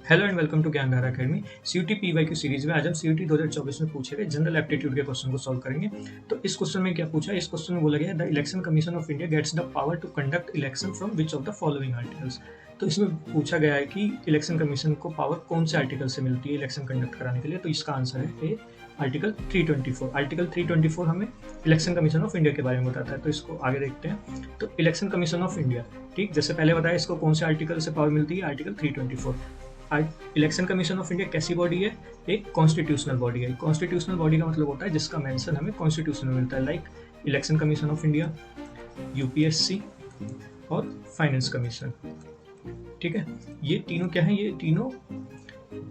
Hello and welcome to Gyandhara academy. CUET PYQ series में आज हम सीयूटी 2024 में पूछे गए जनरल एप्टीट्यूड के क्वेश्चन को सॉल्व करेंगे। तो इस क्वेश्चन में क्या पूछा है? इस क्वेश्चन में बोला गया the election commission of India gets the power to conduct election from which of the following articles. तो इसमें पूछा गया है कि इलेक्शन कमीशन को पावर कौन से आर्टिकल से मिलती है इलेक्शन कंडक्ट कराने के लिए। तो इसका आंसर है ए, आर्टिकल 324। आर्टिकल 324 हमें इलेक्शन कमीशन ऑफ इंडिया के बारे में बताता है। तो इसको आगे देखते हैं। तो इलेक्शन कमीशन ऑफ इंडिया, ठीक, जैसे पहले बताया, इसको कौन से आर्टिकल से पावर मिलती है? Article 324। Election commission of India कैसी बॉडी है? एक कॉन्स्टिट्यूशनल बॉडी है। कॉन्स्टिट्यूशनल बॉडी का मतलब होता है जिसका मेंशन हमें कॉन्स्टिट्यूशन में मिलता है, like election commission of India, UPSC और फाइनेंस कमीशन। ठीक है, ये तीनों क्या है? ये तीनों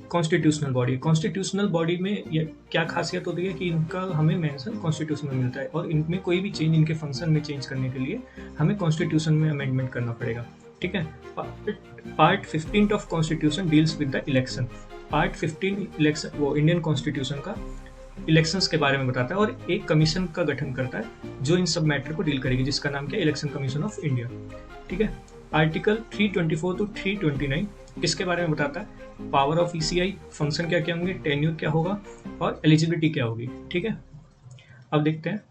कॉन्स्टिट्यूशनल बॉडी। कॉन्स्टिट्यूशनल बॉडी में ये क्या खासियत होती है कि इनका हमें मेंशन कॉन्स्टिट्यूशन में मिलता है और इनमें कोई भी चेंज, इनके फंक्शन में चेंज करने के लिए हमें कॉन्स्टिट्यूशन में अमेंडमेंट करना पड़ेगा। ठीक है, part 15 of constitution deals with the election. Part 15 election, वो इंडियन कॉन्स्टिट्यूशन का इलेक्शंस के बारे में बताता है और एक कमीशन का गठन करता है जो इन सब मैटर को डील करेगी, जिसका नाम क्या है? Election commission of India. ठीक है, आर्टिकल 324 टू 329 किसके बारे में बताता है? पावर ऑफ ईसीआई, फंक्शन क्या क्या होंगे, टेन्यूर क्या होगा और एलिजिबिलिटी क्या होगी। ठीक है, अब देखते हैं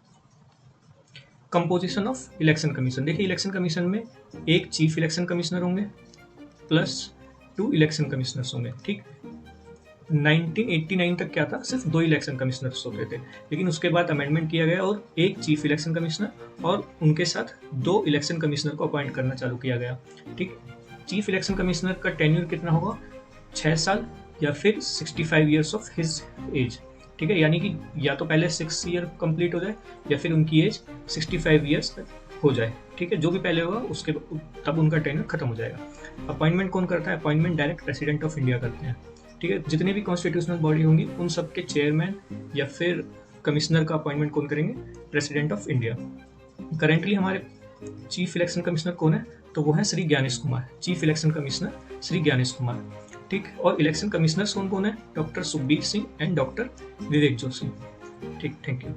कंपोजिशन ऑफ इलेक्शन कमीशन। देखिए, इलेक्शन कमीशन में एक चीफ इलेक्शन कमिश्नर होंगे प्लस 2 इलेक्शन कमिश्नर्स होंगे। ठीक, 1989 तक क्या था? सिर्फ 2 इलेक्शन कमिश्नर्स होते थे, लेकिन उसके बाद अमेंडमेंट किया गया और एक चीफ इलेक्शन कमिश्नर और उनके साथ 2 इलेक्शन कमिश्नर को अपॉइंट करना चालू किया गया। ठीक, चीफ इलेक्शन कमिश्नर का टेन्यूर कितना होगा? 6 साल या फिर 65 ईयर्स ऑफ हिज एज। ठीक है, यानी कि या तो पहले 6 ईयर कंप्लीट हो जाए या फिर उनकी एज 65 ईयर्स तक हो जाए। ठीक है, जो भी पहले होगा उसके तब उनका टेन्योर खत्म हो जाएगा। अपॉइंटमेंट कौन करता है? Appointment direct president of India करते हैं। ठीक है, जितने भी कॉन्स्टिट्यूशनल बॉडी होंगी उन सब के चेयरमैन या फिर कमिश्नर का अपॉइंटमेंट कौन करेंगे? President of India. करेंटली हमारे चीफ इलेक्शन कमिश्नर कौन है? तो वो है Shri Gyanesh Kumar, chief election commissioner Shri Gyanesh Kumar. ठीक, और इलेक्शन कमिश्नर्स कौन कौन है? Doctor Sukhbir Singh and doctor Vivek Joshi. ठीक, थैंक यू।